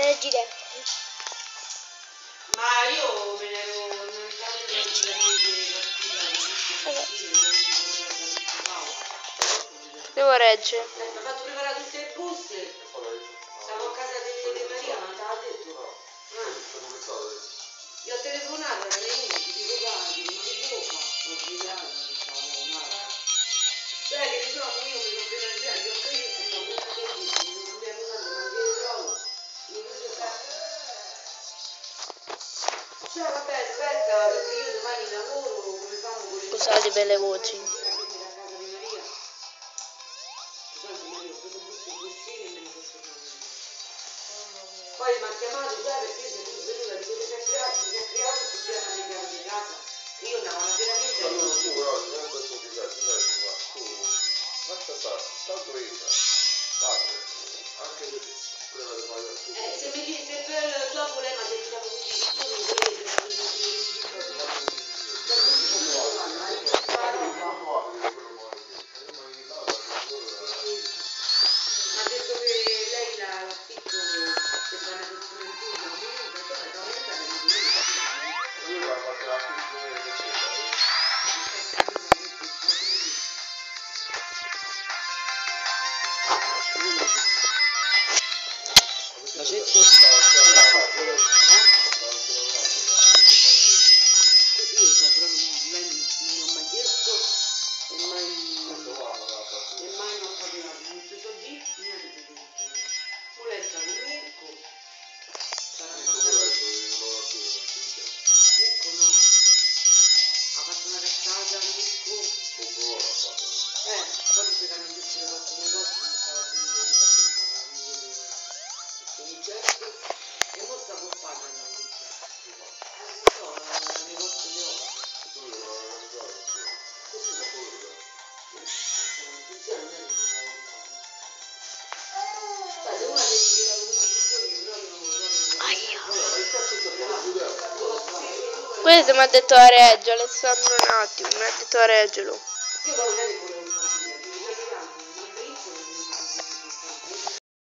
Reggile. Ma io me ne ero intanto Devo reggere. mi ha fatto preparare tutte le buste. Stavo a casa di Maria, ma te l'ha detto? Gli ho telefonato, era le 11, dico guardi, ma che devo fare? Ho sbagliato, non stavo nada. Cioè che ne so, io mi sono appena svegliato, io ho preso, ho avuto che buste, mi sono cambiato un anno, ma che ne trovo? Non lo so fare. Cioè vabbè aspetta perché io domani lavoro come fanno con le Scusate per le voci. a casa di Maria. Scusate Maria, ho preso questi bustini e me ne posso prendere. Poi mi ha chiamato già perché io sono venuta di quello che si è creato il problema dei piani di casa. Che io andavo veramente Ma non tu però non penso di casa, dai, ma tu lascia stare, tanto entra, parte, anche se prima di fare tutto. se mi dice se per dopo lei mi ha detto dopo 15 giorni volete ha detto che lei l'affitto se va nel documento Lui l'ha fatto la chiusura del centro. La cerco stava facendo così io so, però lei non mi ha mai chiesto e mai non ho capito, non ti so dire niente di tutto. Molesta con Mirko, sarà Mirko no, ha fatto una cazzata Mirko. Poi dice che hanno detto che fatto un negozio, non stava a dire di fattezza, ma non vedeva questo Vincenzo e mo sta con Fabio hanno detto. No, il negozio di oro. Così non è che si fa di fare. Sai, se una ti dice da 15 giorni, però io non lo so. Questo mi ha detto a Reggio, Alessandro un attimo, mi ha detto a Reggiolo. Io però non è che volevo fare